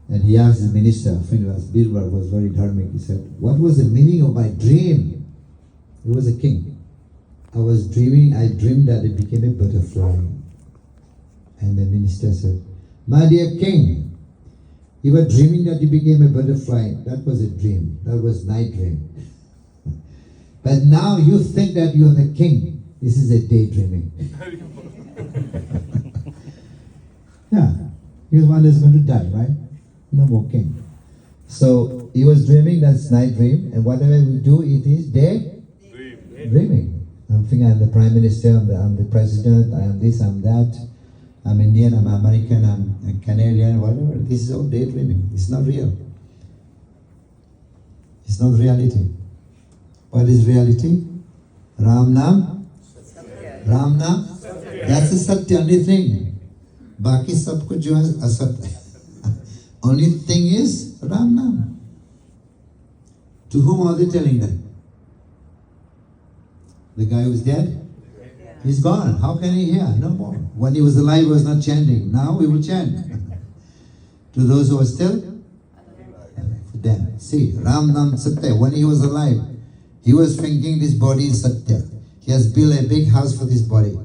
And he asked the minister, Srinivas Birbar was very dharmic, he said, what was the meaning of my dream? He was a king. I dreamed that it became a butterfly. And the minister said, my dear king, you were dreaming that you became a butterfly. That was a dream. That was night dream. But now you think that you are the king. This is a daydreaming. Yeah, he was one that's going to die, right? No more king. So he was dreaming, that's night dream, and whatever we do, it is dreaming. I'm thinking I'm the Prime Minister, I'm the President, I am this, I'm that, I'm Indian, I'm American, I'm Canadian, whatever. This is all daydreaming. It's not real. It's not reality. What is reality? Ram Nam? Ram Nam? That's the Satya, only thing. Baki sab kuch jo hai asat. Only thing is Ram Nam. To whom are they telling that? The guy who's dead? He's gone. How can he hear? No more. When he was alive, he was not chanting. Now we will chant. To those who are still? For them. See, Ram Nam Satya. When he was alive, he was thinking this body is Satya. He has built a big house for this body.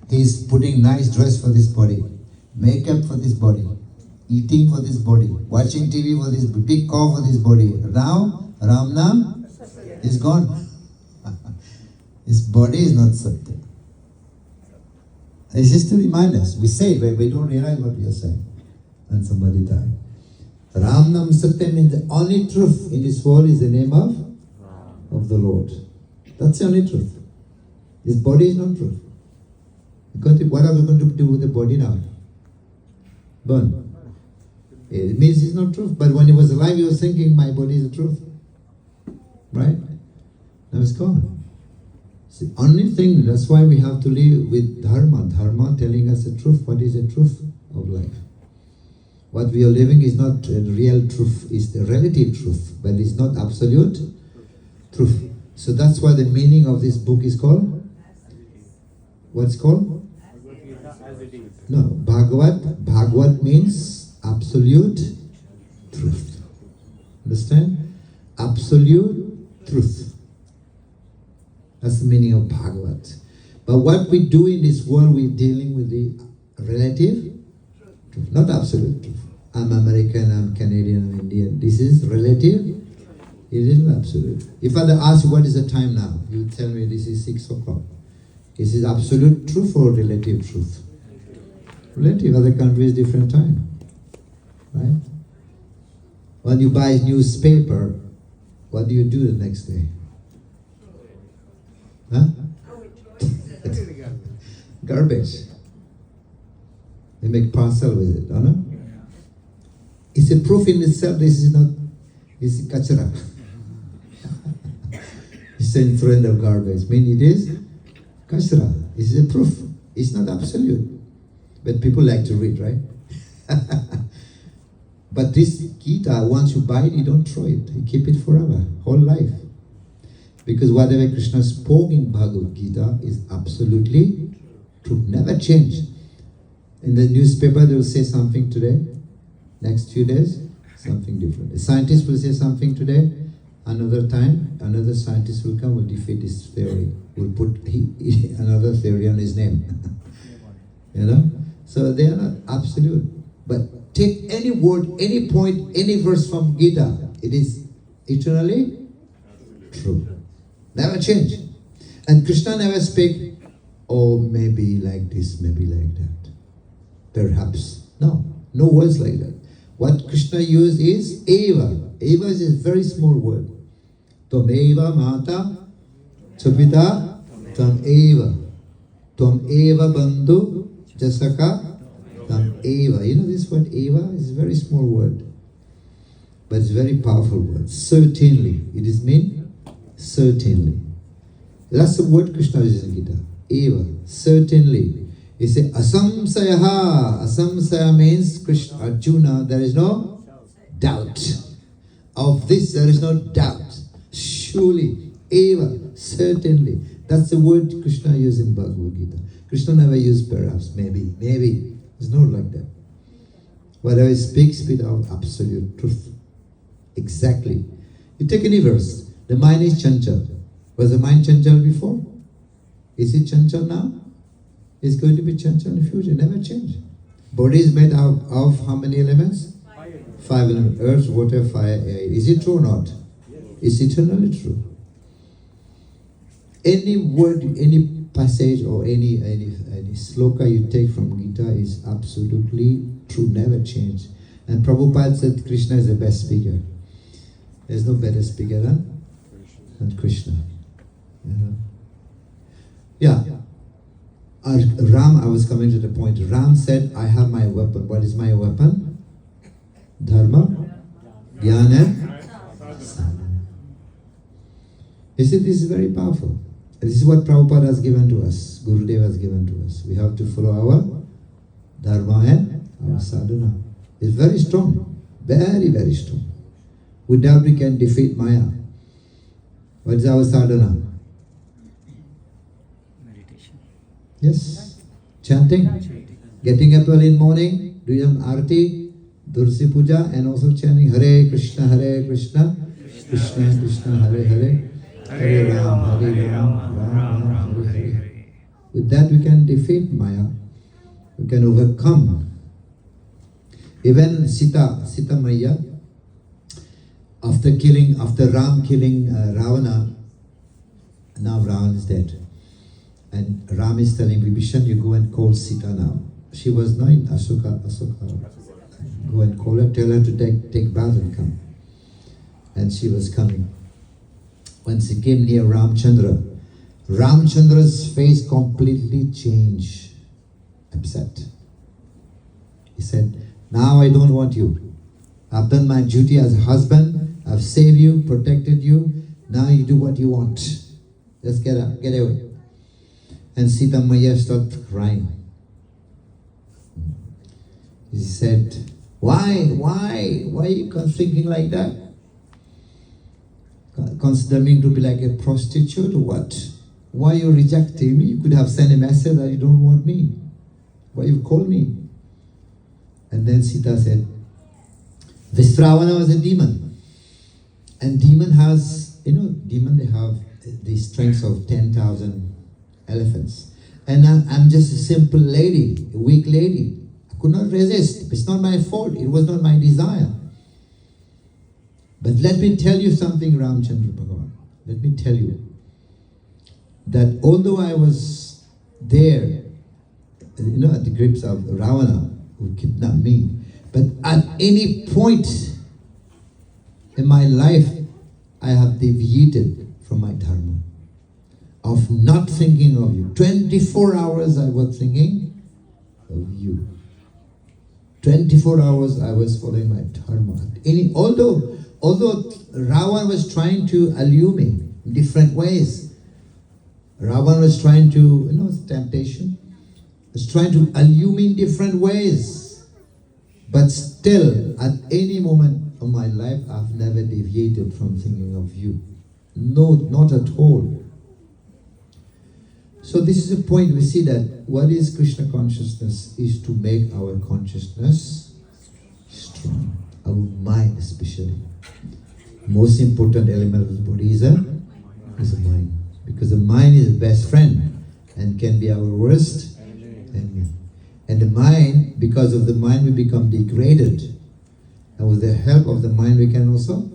He's putting nice dress for this body, makeup for this body, eating for this body, watching TV for this big car for this body. Now, Ram Nam is gone. His body is not Satya. It's just to remind us. We say it, but we don't realize what we are saying when somebody dies. Ram Nam Satya means the only truth in this world is the name of the Lord. That's the only truth. His body is not truth. What are we going to do with the body now? Burn. It means it's not truth. But when he was alive, he was thinking, my body is the truth. Right? Now it's gone. It's the only thing, that's why we have to live with Dharma. Dharma telling us the truth. What is the truth of life? What we are living is not a real truth, it's the relative truth, but it's not absolute truth. So that's why the meaning of this book is called? What's called? No, Bhagavat. Bhagavat means absolute truth. Understand? Absolute truth. That's the meaning of Bhagavat. But what we do in this world, we're dealing with the relative truth, not absolute truth. I'm American, I'm Canadian, I'm Indian. This is relative. It is not absolute. If I ask you what is the time now, you tell me this is 6 o'clock. Is it absolute truth or relative truth? Relative. Other countries, different time. Right? When you buy a newspaper, what do you do the next day? Huh? Garbage. They make parcel with it, don't they? It's a proof in itself. This is not, it's kachara. It's an friend of garbage. I mean, it is kachara. This is a proof. It's not absolute. But people like to read, right? But this Gita, once you buy it, you don't throw it. You keep it forever, whole life. Because whatever Krishna spoke in Bhagavad Gita is absolutely true, never changed. In the newspaper, they will say something today, next few days, something different. A scientist will say something today, another time, another scientist will come, will defeat his theory, will put another theory on his name. You know? So they are not absolute. But take any word, any point, any verse from Gita, it is eternally true. Never change. And Krishna never speak, oh, maybe like this, maybe like that. Perhaps. No, no words like that. What Krishna used is eva. Eva is a very small word. Tvam eva mata chapita tam eva. Tvam eva bandhu jasaka tam eva. You know this word eva is a very small word. But it's a very powerful word. Certainly. It is mean certainly. That's the word Krishna uses in Gita. Eva. Certainly. He said, asamsayaha. Asamsaya means Krishna, Arjuna, there is no doubt. Of this there is no doubt. Surely, eva, certainly. That's the word Krishna used in Bhagavad Gita. Krishna never used perhaps, maybe. It's not like that. Whatever he speaks without absolute truth. Exactly. You take any verse. The mind is chanchal. Was the mind chanchal before? Is it chanchal now? It's going to be chanchal in the future. Never change. Body is made out of how many elements? 5 elements. Earth, water, fire, air. Is it true or not? It's eternally true. Any word, any passage or any sloka you take from Gita is absolutely true, never change. And Prabhupada said Krishna is the best speaker. There's no better speaker than Krishna. Yeah. Ram, I was coming to the point. Ram said, I have my weapon. What is my weapon? Dharma, Jnana, and Sadhana. You see, this is very powerful. This is what Prabhupada has given to us, Gurudev has given to us. We have to follow our Dharma and our Sadhana. It's very strong, very, very strong. Without we can defeat Maya. What is our Sadhana? Meditation. Yes, chanting. Getting up early in the morning, doing some arati, Dursi Puja, and also chanting Hare Krishna, Krishna Krishna, Hare Hare. Hare Ram, Ram Ram, Hare Hare. With that we can defeat Maya. We can overcome. Even Sita Maya, after Ram killing Ravana, now Ravana is dead. And Ram is telling Vibhishan, you go and call Sita now. She was not in Asoka. Go and call her, tell her to take bath and come. And she was coming. When she came near Ramchandra, Ramchandra's face completely changed, upset. He said, now I don't want you. I've done my duty as a husband, I've saved you, protected you, now you do what you want. Just get away. And Sita Maya started crying. He said, why are you thinking like that? Consider me to be like a prostitute or what? Why you rejecting me? You could have sent a message that you don't want me. Why you call me? And then Sita said, Visravana was a demon. And demon has, demon they have the strength of 10,000 elephants. And I'm just a simple lady, a weak lady. I could not resist. It's not my fault. It was not my desire. But let me tell you something, Ramchandra Bhagavan. Let me tell you that although I was there, at the grips of Ravana, who kidnapped me, but at any point in my life, I have deviated from my dharma of not thinking of you. 24 hours I was thinking of you. 24 hours I was following my dharma. Although Ravan was trying to allure me in different ways. Ravan was trying to, temptation. Was trying to allure me in different ways. But still, at any moment of my life, I've never deviated from thinking of you. No, not at all. So this is a point we see that what is Krishna consciousness is to make our consciousness strong. Our mind especially. Most important element of the body is the mind. Because the mind is the best friend and can be our worst enemy. And the mind, because of the mind we become degraded. And with the help of the mind we can also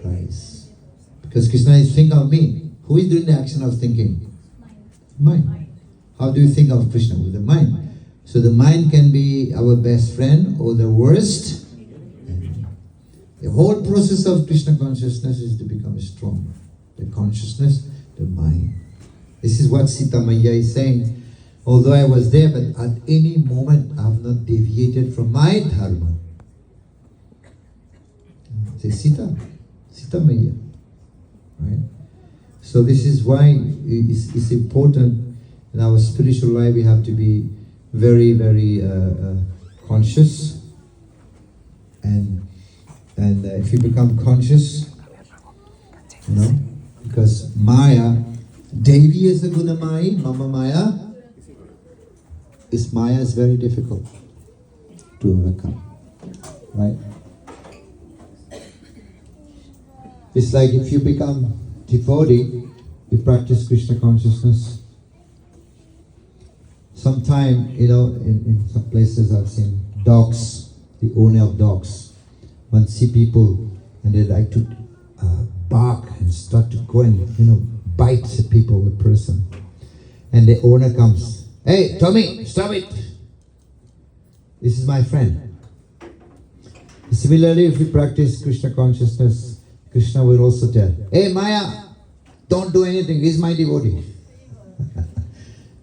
rise. Because Krishna is think of me. Who is doing the action of thinking? Mind. How do you think of Krishna? With the mind. So the mind can be our best friend or the worst enemy. The whole process of Krishna consciousness is to become strong. The consciousness, the mind. This is what Sita Maya is saying. Although I was there, but at any moment I have not deviated from my dharma. Say Sita Maya. Right? So this is why it's important in our spiritual life. We have to be very, very conscious. And if you become conscious, because Maya, Devi is a Gunamai, Mama Maya is very difficult to overcome. Right? It's like if you become devotee, you practice Krishna consciousness. Sometime, in some places I've seen dogs, the owner of dogs, one see people and they like to bark and start to go and, bite the people, the person. And the owner comes, "Hey, Tommy, stop it. This is my friend." Similarly, if you practice Krishna consciousness, Krishna will also tell, "Hey, Maya, don't do anything. This is my devotee."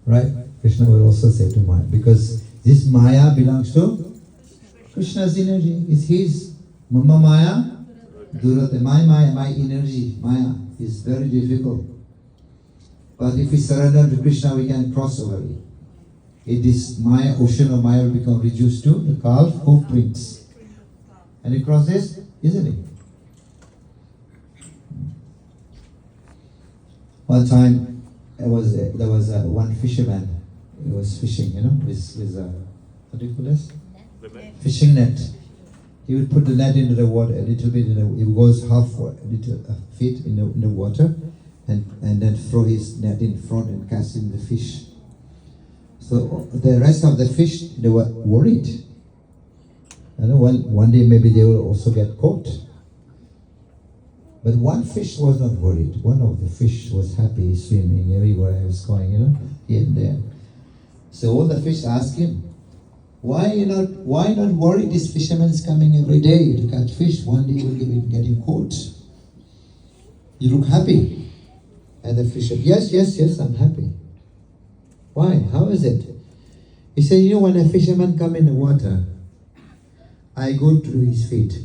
Right? Krishna will also say to Maya, because this Maya belongs to Krishna's energy. It's his. Mama Maya, Durate. My Maya, my energy, Maya, is very difficult. But if we surrender to Krishna, we can cross over it. This Maya, ocean of Maya will become reduced to the calf hoof prints. And it crosses easily. One time, there was one fisherman. He was fishing, with what do you call this? Fishing net. He would put the net into the water a little bit. It goes half feet in the water, and then throw his net in front and cast in the fish. So the rest of the fish, they were worried. One day maybe they will also get caught. But one fish was not worried. One of the fish was happy, swimming everywhere he was going, here and there. So all the fish asked him, why not worry? This fisherman is coming every day to catch fish. One day you will get him caught. You look happy. And the fish said, yes, I'm happy. Why? How is it? He said, when a fisherman come in the water, I go to his feet.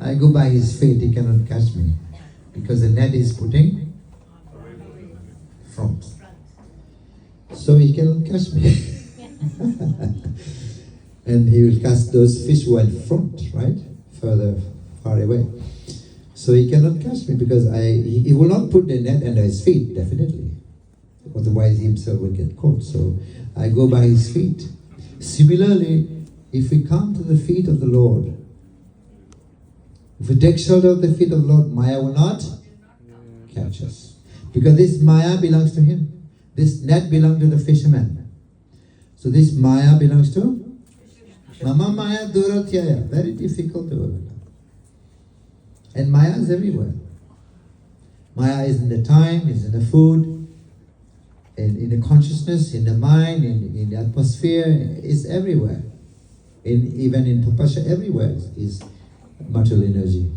I go by his feet, he cannot catch me. Because the net is putting front. So he cannot catch me. And he will catch those fish who are in front, right? Far away. So he cannot catch me because he will not put the net under his feet, definitely. Otherwise he himself will get caught. So I go by his feet. Similarly, if we come to the feet of the Lord, if we take shelter of the feet of the Lord, Maya will not catch us. Because this Maya belongs to him. This net belongs to the fisherman. So this Maya belongs to Mama Maya Duratyaya. Very difficult to overcome. And Maya is everywhere. Maya is in the time, is in the food, in the consciousness, in the mind, in the atmosphere, is everywhere. Even in Tapasya, everywhere is material energy.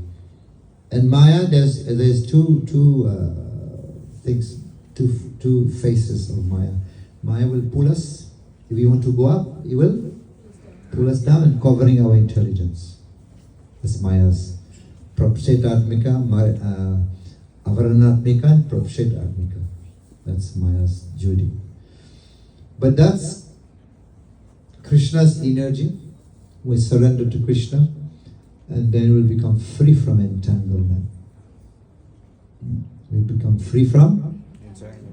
And Maya, there's two things, two faces of Maya. Maya will pull us. If we want to go up, it will pull us down and covering our intelligence. That's Maya's Prapshetatmika, Avaranatmika, and Prapshetatmika. That's Maya's duty. But that's Krishna's energy. We surrender to Krishna, and then we'll become free from entanglement. We become free from,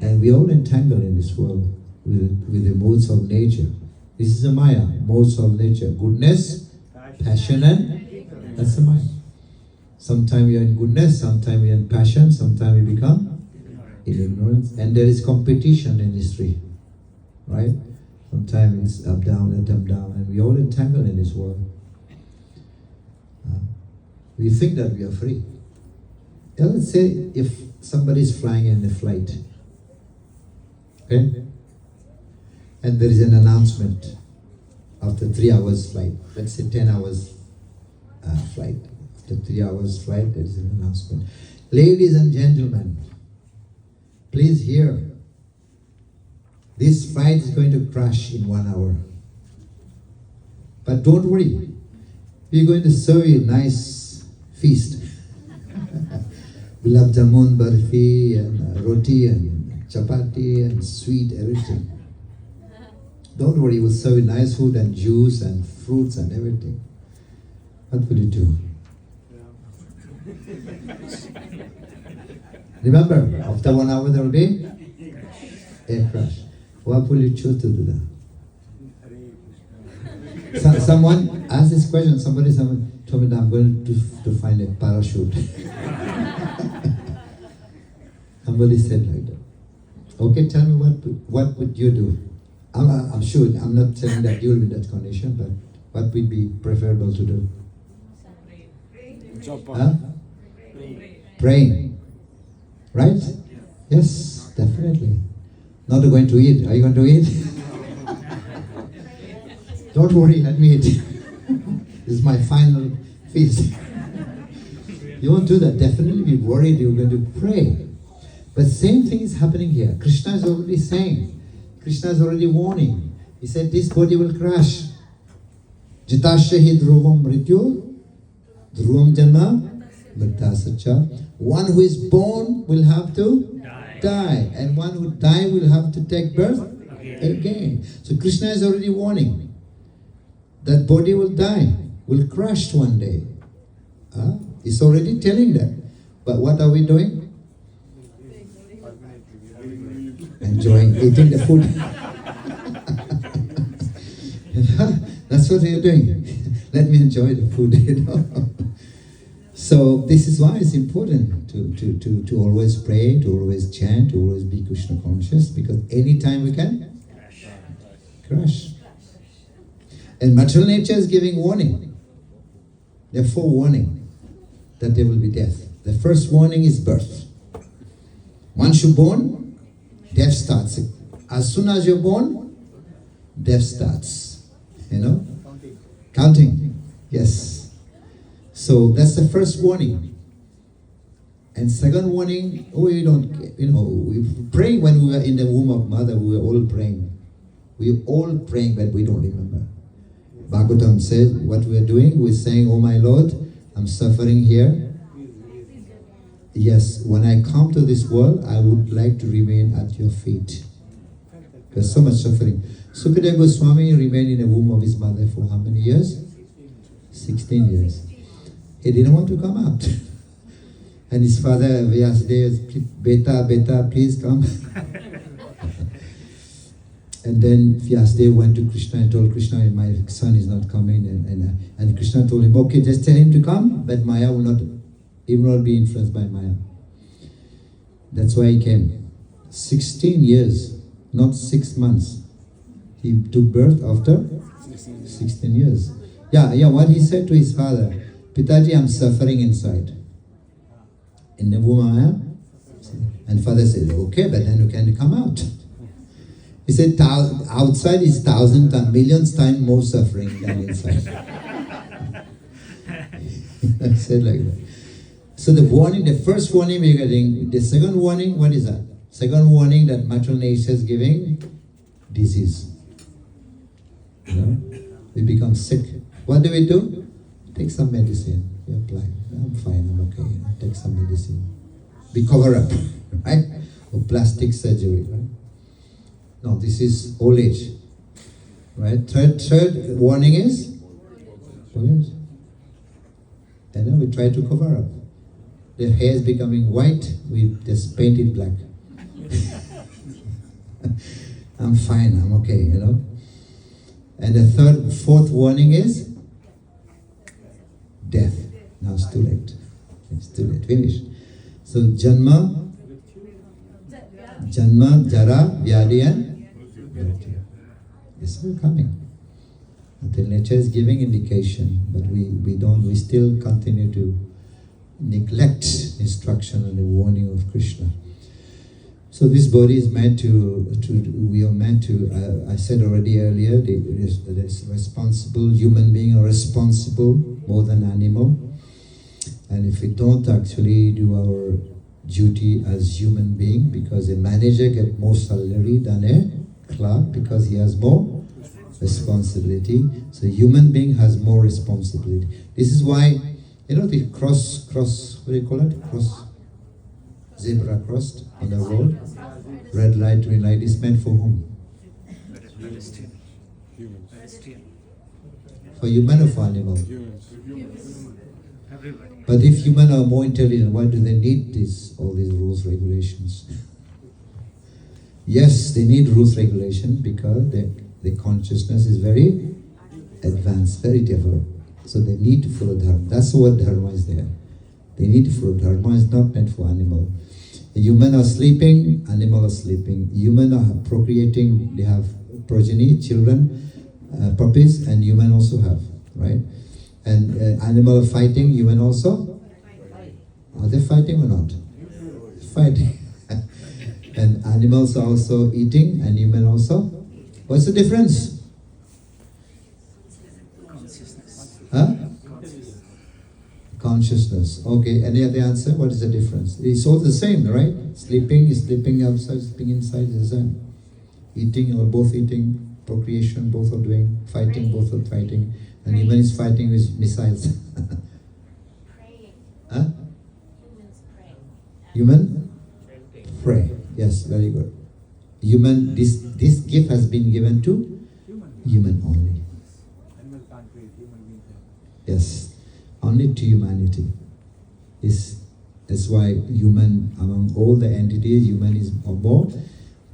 and we all entangle in this world with the modes of nature. This is the Maya, modes of nature. Goodness, passion, and that's the Maya. Sometimes you're in goodness, sometimes you're in passion, sometimes you become in ignorance. And there is competition in history, right? Sometimes it's up, down, and we all entangle in this world. We think that we are free. Now let's say if somebody is flying in a flight, okay? And there is an announcement after 3 hours flight, let's say 10 hours flight. After 3 hours flight, there is an announcement. Ladies and gentlemen, please hear, this flight is going to crash in 1 hour. But don't worry, we're going to serve you a nice feast. Gulab jamun, barfi, and roti, and chapati, and sweet, everything. Don't worry, we'll serve you nice food and juice and fruits and everything. What will you do? Remember, after 1 hour there will be a crash. What will you choose to do that? Someone asked this question. Someone told me that I'm going to find a parachute. Somebody said like that. Okay, tell me what would you do? I'm sure, I'm not saying that you'll be in that condition, but what would be preferable to do? Huh? Praying. Right? Yes, definitely. Not going to eat. Are you going to eat? Don't worry, let me eat. This is my final feast. You won't do that. Definitely be worried. You're going to pray. But same thing is happening here. Krishna is already saying. Krishna is already warning. He said this body will crash. Jitasya hi dhruvam mrityu, dhruvam janma mritasya. One who is born will have to die. And one who die will have to take birth again. So Krishna is already warning. That body will die, will crash one day. He's already telling that. But what are we doing? Enjoying eating the food. That's what we are doing. Let me enjoy the food, So this is why it's important to always pray, to always chant, to always be Krishna conscious, because anytime we can crash. And material nature is giving warning. There are 4 warnings that there will be death. The first warning is birth. Once you're born, death starts. As soon as you're born, death starts. Counting. Yes. So that's the first warning. And second warning, we pray when we were in the womb of mother, we were all praying. We were all praying, but we don't remember. Bhagavatam said, what we are doing, we're saying, oh my Lord, I'm suffering here. Yes, when I come to this world, I would like to remain at your feet. There's so much suffering. Sukadeva Goswami remained in the womb of his mother for how many years? 16 years. He didn't want to come out. And his father, Vyasadeva, Beta, please come. And then Vyasadeva went to Krishna and told Krishna, my son is not coming. And Krishna told him, okay, just tell him to come, but Maya will not be influenced by Maya. That's why he came. 16 years, not 6 months. He took birth after 16 years. Yeah, what he said to his father, Pitaji, I'm suffering inside. In the womb of Maya. And father said, okay, but then you can come out. He said, outside is 1,000 times, millions times more suffering than inside. I said like that. So the warning, the first warning we're getting, the second warning, what is that? Second warning that material nature is giving, disease. We become sick. What do? Take some medicine. We apply. I'm fine, I'm okay. Take some medicine. We cover up, right? Or plastic surgery, right? No, this is old age, right? Third warning is old age. And then we try to cover up. The hair is becoming white, we just paint it black. I'm fine, I'm okay, And the fourth warning is death. Now it's too late. It's too late, finish. So Janma, Jara, Vyadi and Mrityu. It's all coming. Until nature is giving indication, but we still continue to neglect instruction and the warning of Krishna. So this body is meant we are meant to, I said already earlier, this responsible human being are responsible more than animal. And if we don't actually do our duty as human being, because a manager gets more salary than a clerk because he has more responsibility. So a human being has more responsibility. This is why, the cross, what do you call it? Zebra crossed on the road. Red light, green light is meant for whom? For human or for animal? But if humans are more intelligent, why do they need all these rules, regulations? Yes, they need rules, regulations because the consciousness is very advanced, very developed. So they need to follow dharma. That's what dharma is there. They need to follow dharma. Is not meant for animal. Human are sleeping, animal are sleeping. Human are procreating, they have progeny, children, puppies, and human also have, right? And animal are fighting, human also? Are they fighting or not? Fighting. And animals are also eating, and human also? What's the difference? Huh? Consciousness. Okay, any other answer? What is the difference? It's all the same, right? Sleeping is sleeping outside, sleeping inside is the same. Eating or both eating, procreation both are doing, fighting both are fighting, and human is fighting with missiles. Praying. Huh? Humans pray. Human? Pray. Yes, very good. Human, this gift has been given to human only. Yes, only to humanity. That's why human, among all the entities, human is more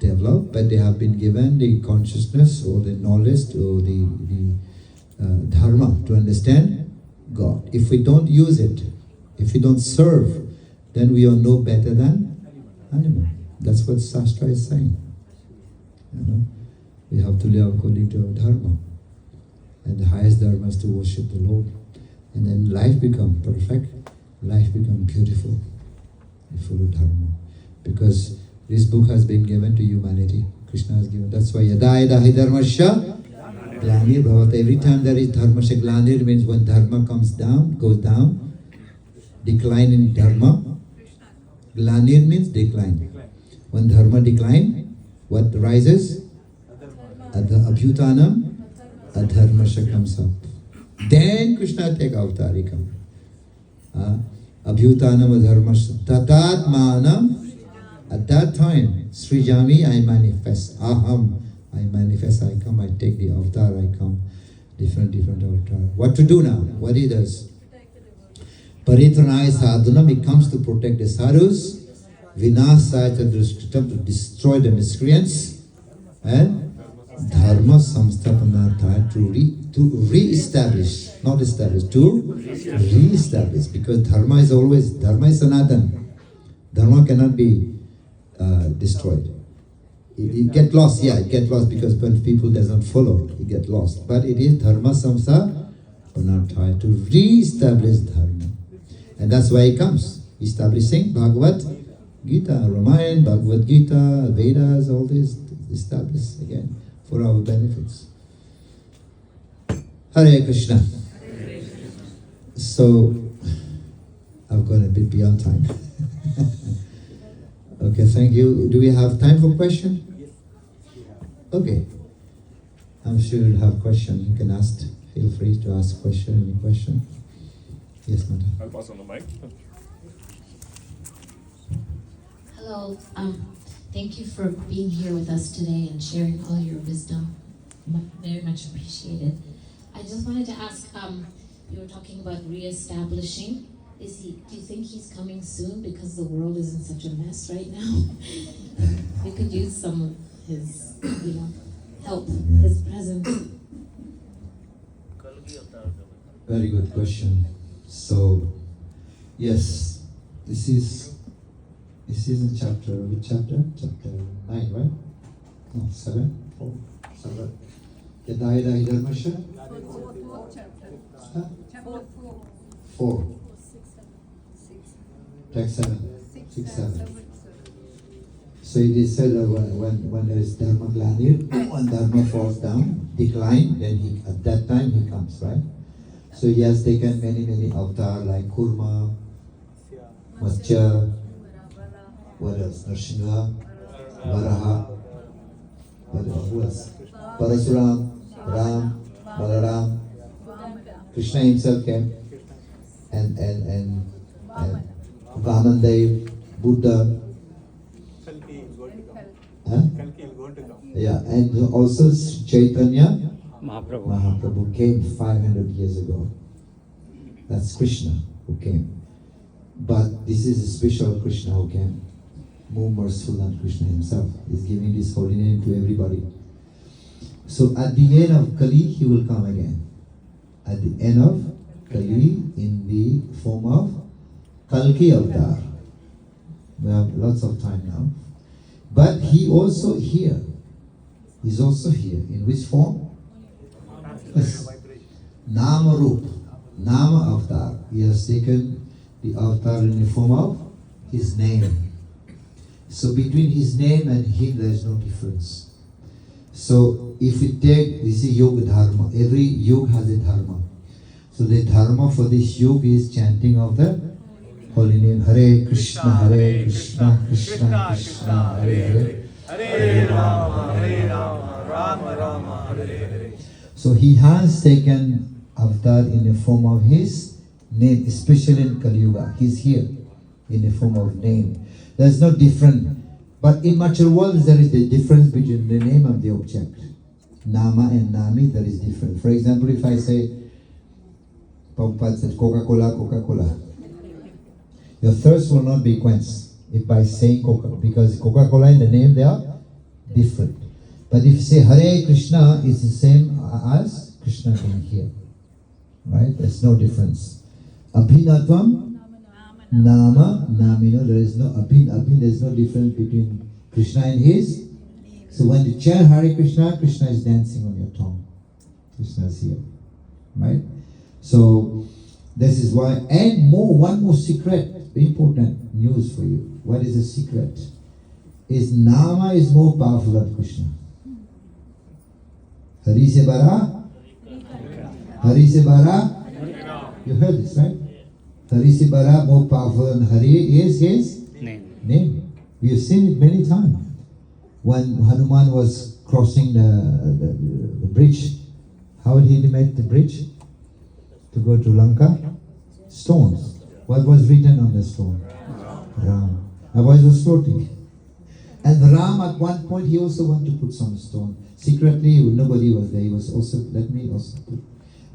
developed, but they have been given the consciousness or the knowledge or the dharma to understand God. If we don't use it, if we don't serve, then we are no better than animal. That's what Shastra is saying. You know, we have to live according to our dharma. And the highest dharma is to worship the Lord. And then life becomes perfect, life becomes beautiful. We follow dharma. Because this book has been given to humanity. Krishna has given. That's why yada yada hi dharmasya glanir bhavata. Every time there is dharmasya glanir means when dharma comes down, goes down, decline in dharma. Glanir means decline. When dharma decline, what rises? Abhyutanam, adharmasya comes up. Then Krishna take avatar, he comes. Abhyutanam adharmasya tatatmanam. At that time, Srijami, I manifest. Aham, I manifest, I come, I take the avatar, I come. Different avatar. What to do now? What he does? Paritranaya sadhanam, he comes to protect the sadhus. Vinasaya dushkritam, to destroy the miscreants. And dharma samsthapanarthaya, to re-establish, not establish, to re-establish. Because dharma is sanatan. Dharma cannot be destroyed. It get lost, it get lost because when people doesn't follow, it get lost. But it is dharma samsthapanarthaya, to re-establish dharma. And that's why he comes, establishing Bhagavad Gita, Ramayana, Bhagavad Gita, Vedas, all this established again for our benefits. Hare Krishna. So, I've gone a bit beyond time. Okay, thank you. Do we have time for question? Okay. I'm sure you'll have question. You can ask. Feel free to ask question. Any question? Yes, madam. I'll pass on the mic. Hello. Thank you for being here with us today and sharing all your wisdom. Very much appreciated. I just wanted to ask, you were talking about re-establishing. Do you think he's coming soon because the world is in such a mess right now? We could use some of his, help, his presence. Very good question. So, yes, this is a chapter, which chapter? Chapter 9, right? No, 7? 4? 7. Yada yada hi dharmasya? Fourth chapter. Huh? Chapter 4. 4. 6. Text 7. 6, 7. So it is said that when there is dharma glanir, when dharma falls down, decline, then at that time he comes, right? So he has taken many avatars like Kurma, Matsya, what else? Nrsimha, Varaha, who else? Parasuram, Ram, Balaram, Krishna himself came, and Vamandev, Buddha. Huh? Yeah, and also Chaitanya Mahaprabhu came 500 years ago. That's Krishna who came. But this is a special Krishna who came, more merciful than Krishna himself. He's giving this holy name to everybody. So at the end of Kali, he will come again. at the end of Kali in the form of Kalki avatar. We have lots of time now. But he also here. He's also here. In which form? Yes. Nama Rup. Nama avatar. He has taken the avatar in the form of his name. So between his name and him there is no difference. So if we take, this is yoga dharma. Every yoga has a dharma. So the dharma for this yoga is chanting of the holy name. Hare Krishna, Hare Krishna, Krishna Krishna, Hare Hare. Hare Rama, Rama Rama, Hare Hare. So he has taken avatar in the form of his name, especially in Kali Yuga. He's here in the form of name. There's no difference. But in material world, there is the difference between the name of the object. Nama and Nami, there is difference. For example, if I say, Prabhupada said Coca-Cola, Coca-Cola. Your thirst will not be quenched if by saying Coca, because Coca-Cola and the name, they are different. But if you say Hare Krishna, it's the same as Krishna being here. Right? There's no difference. Abhinatvam, Nama, Namino, there is no Abhin, there is no difference between Krishna and his. So when you chant Hare Krishna, Krishna is dancing on your tongue. Krishna is here. Right? So this is why, and one more secret, very important news for you. What is the secret? Is Nama is more powerful than Krishna. Hari se bara? Hari se bara? You heard this, right? Hari se bara, more powerful than Hari is his name. We have seen it many times. When Hanuman was crossing the bridge, how did he make the bridge? To go to Lanka? Stones. What was written on the stone? Ram. Otherwise it was floating. And Ram at one point he also wanted to put some stone. Secretly, nobody was there. He was also, let me also put.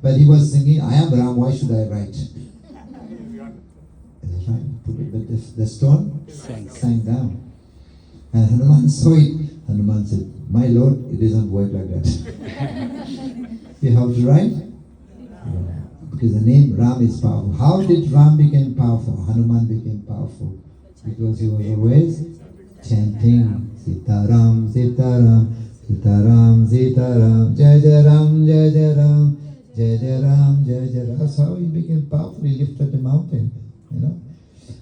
But he was thinking, I am Ram, why should I write? But the stone sank down. And Hanuman saw it. Hanuman said, my Lord, it doesn't work like that. You have to write? Yeah. Because the name Ram is powerful. How did Ram become powerful? Hanuman became powerful. Because he was always chanting Sitaram, Sitaram, Sitaram, Sitaram, Jai Jai Ram, Jai Jai Ram, Jai Jai Ram, Jai Jai Ram. That's how he became powerful. He lifted the mountain, you know.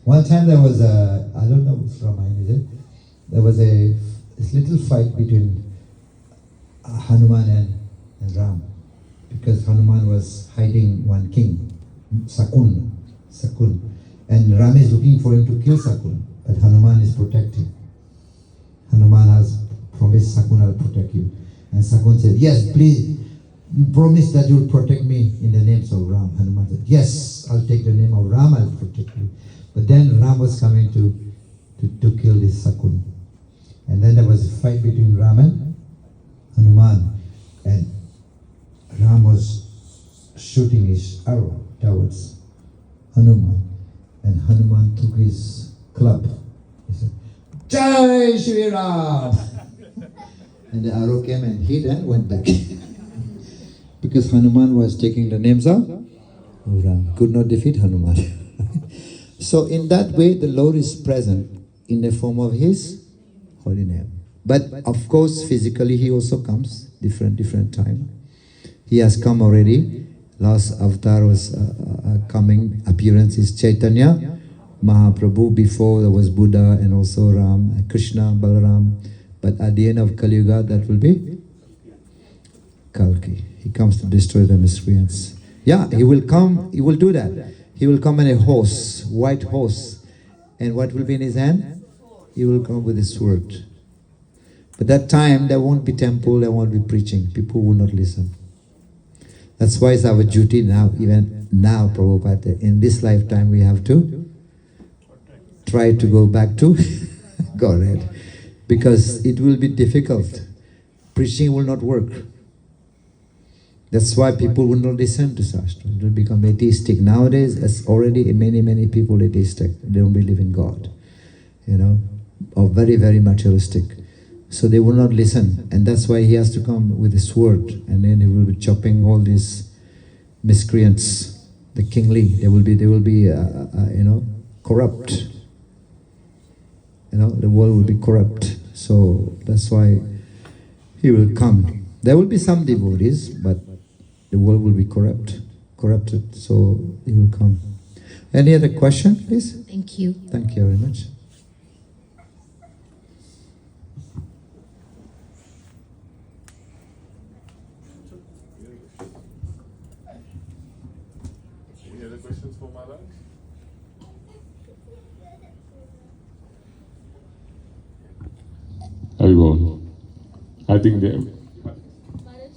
One time there was a, I don't know which Ramayana is it, there was this little fight between Hanuman and Ram. Because Hanuman was hiding one king, Sakun. And Ram is looking for him to kill Sakun, but Hanuman is protecting. Hanuman has promised Sakun, I'll protect you. And Sakun said, yes, please, you promise that you'll protect me in the names of Ram. Hanuman said, yes, I'll take the name of Ram, I'll protect you. But then Ram was coming to kill this Sakun. And then there was a fight between Ram and Hanuman. And Ram was shooting his arrow towards Hanuman. And Hanuman took his club. He said, Jai Shri Ram! And the arrow came and hit and went back. Because Hanuman was taking the names of Ram. Could not defeat Hanuman. So in that way, the Lord is present in the form of his holy name. But of course, physically he also comes, different time. He has come already. Last avatar was coming, appearance is Chaitanya Mahaprabhu. Before there was Buddha and also Ram, Krishna, Balaram. But at the end of Kali Yuga, that will be Kalki. He comes to destroy the miscreants. Yeah, he will come, he will do that. He will come in a horse, white horse. And what will be in his hand? He will come with a sword. But that time, there won't be temple, there won't be preaching. People will not listen. That's why it's our duty now, even now, Prabhupada, in this lifetime we have to try to go back to Godhead. Because it will be difficult. Preaching will not work. That's why people will not listen to Shastra. It will become atheistic. Nowadays, it's already many people atheistic. They don't believe in God. You know, or very materialistic. So they will not listen. And that's why he has to come with a sword. And then he will be chopping all these miscreants, the kingly. They will be corrupt. The world will be corrupt. So that's why he will come. There will be some devotees, but the world will be corrupted. So he will come. Any other question, please? Thank you. Thank you very much. Any other questions for Maharaj? Haribol. I think they. Maharaj,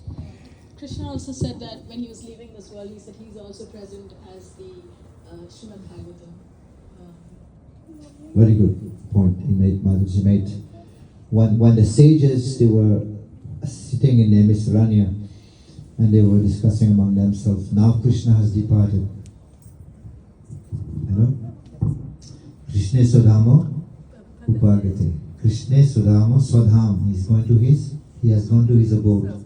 Krishna also said that when he was leaving this world, he said he's also present as the Srimad Bhagavatam. Very good point Mataji made. When the sages, they were sitting in Naimisaranya and they were discussing among themselves, now Krishna has departed. Krishna Swadhamo Upagate. Krishna Swadhamo Swadham. He has gone to his abode.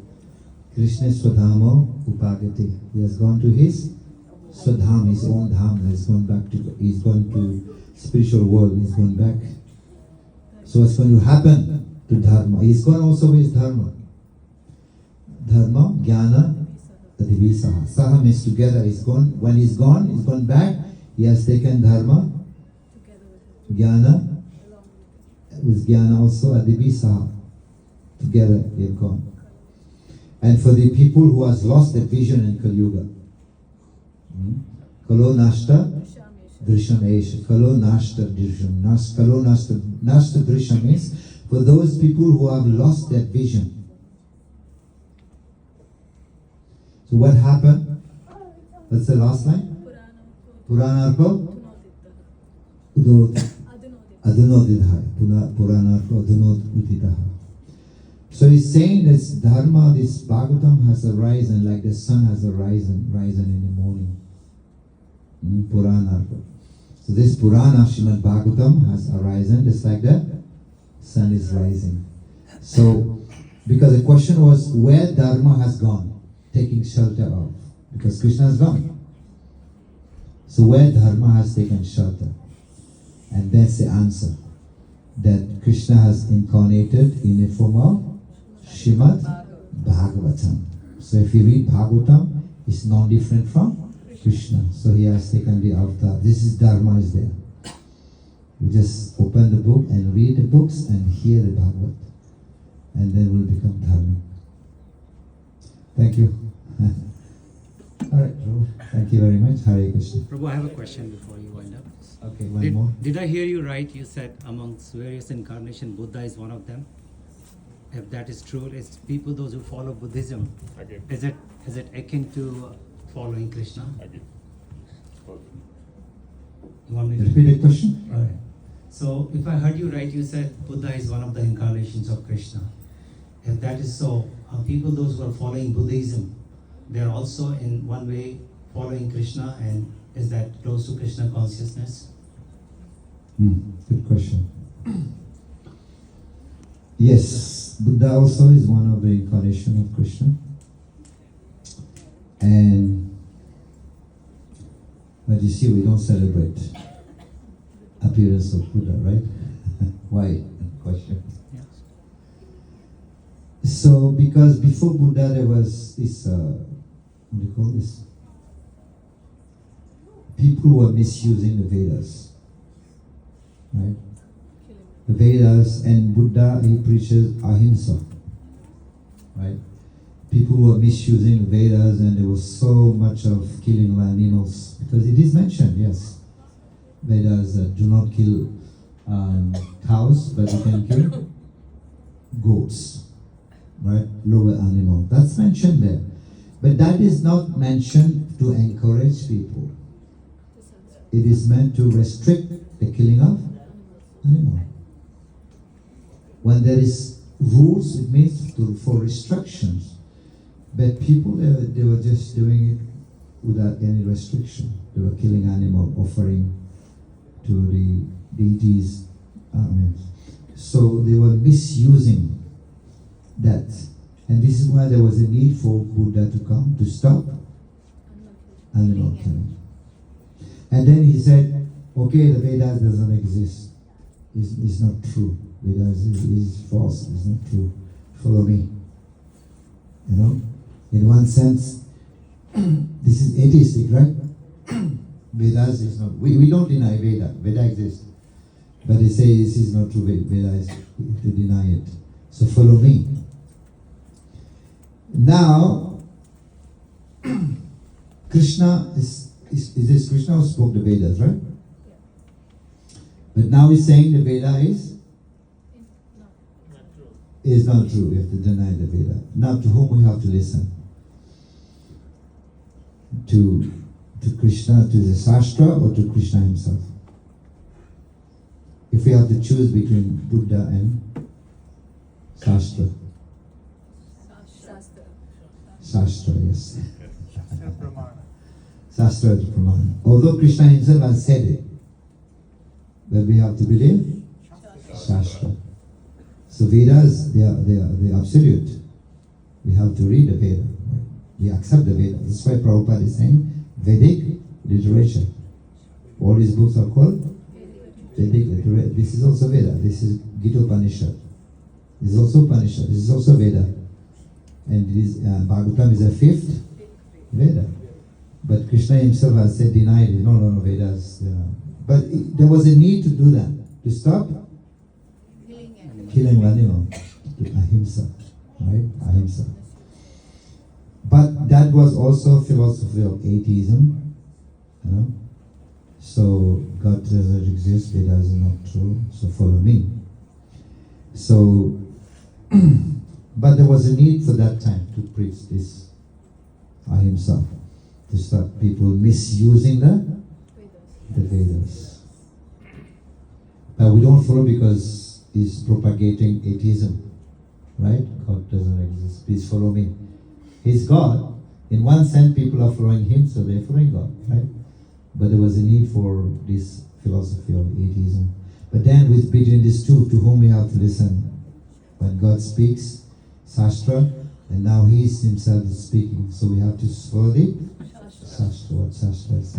Krishna Swadhamo Upagate. He has gone to his Swadham, his own dham. He's gone to spiritual world. He's gone back. So what's going to happen to Dharma? He's gone also with Dharma. Dharma, Jnana, Tadivisaha. Saha means together. He's gone. When he's gone back. He has taken Dharma, Jnana, with Jnana also, Adivisaha. Together they have gone. And for the people who has lost their vision in Kali Yuga, Kalo Nashta Drisham Esha. Kalo Nashta Drisham. Kalo Nashta Drisham means for those people who have lost their vision. So what happened? What's the last line? Puranarko Adunodidhaya. Puranarko Adunodidhaya. So he's saying this Dharma, this Bhagavatam has arisen like the sun has risen in the morning. Puranarko. So this Purana Srimad Bhagavatam has arisen just like the sun is rising. So, because the question was where Dharma has gone, taking shelter of, because Krishna has gone. So where Dharma has taken shelter, and that's the answer, that Krishna has incarnated in the form of Srimad Bhagavatam. So if you read Bhagavatam, it's not different from Krishna. So he has taken the avatar. This is Dharma is there. We just open the book and read the books and hear the Bhagavad, and then we'll become dharmic. Thank you. All right, Prabhu. Thank you very much. Hare Krishna. Prabhu, I have a question before you wind up. Okay, one more. Did I hear you right? You said amongst various incarnations, Buddha is one of them. If that is true, it's people those who follow Buddhism. Again. Is it akin to following Krishna? Again. You want me to Repeat the question? All right. So if I heard you right, you said Buddha is one of the incarnations of Krishna. If that is so, people those who are following Buddhism, they are also in one way following Krishna, and is that close to Krishna consciousness? Good question. Yes, Buddha also is one of the incarnation of Krishna. But you see, we don't celebrate appearance of Buddha, right? Why? Question. Yes. So, because before Buddha there was this, what do you call this? People who were misusing the Vedas, right? The Vedas, and Buddha, he preaches ahimsa, right? People who were misusing the Vedas, and there was so much of killing of animals, because it is mentioned, yes. Vedas do not kill cows, but you can kill goats, right? Lower animal. That's mentioned there. But that is not mentioned to encourage people. It is meant to restrict the killing of animal. When there is rules, it means for restrictions. But people, they were just doing it without any restriction. They were killing animal, offering to the deities. Amen. So they were misusing that. And this is why there was a need for Buddha to come, to stop Animal killing. And then he said, okay, the Vedas doesn't exist. It's not true. Vedas is false. It's not true. Follow me. You know? In one sense, this is atheistic, right? Vedas is not. We don't deny Veda. Veda exists. But they say this is not true. Veda is to deny it. So follow me. Now, Krishna is this Krishna who spoke the Vedas, right? But now he's saying the Veda is not true. We have to deny the Veda. Now to whom we have to listen? To Krishna, to the Shastra, or to Krishna himself? If we have to choose between Buddha and Shastra. Shastra. Shastra, yes. Shastra is Pramana. Although Krishna himself has said it, but we have to believe Shastra. So Vedas, they are absolute. We have to read the Veda. We accept the Veda. That's why Prabhupada is saying Vedic literature. All these books are called Vedic literature. This is also Veda. This is Gita Upanishad. This is also Upanishad. This is also Veda. And this, Bhagavatam is a fifth Veda. But Krishna himself has said, denied it. No, Vedas. But there was a need to do that. To stop killing animal. Ahimsa. Right? Ahimsa. But that was also philosophy of atheism. You know? So God doesn't exist, Vedas is not true, so follow me. So, but there was a need for that time to preach this Ahimsa, to stop people misusing the Vedas. But we don't follow because he's propagating atheism, right? God doesn't exist, please follow me. He's God. In one sense, people are following him, so they're following God, right? But there was a need for this philosophy of atheism. But then between these two, to whom we have to listen? When God speaks, Shastra, and now he himself is speaking. So we have to follow the Shastra, what Shastra is saying.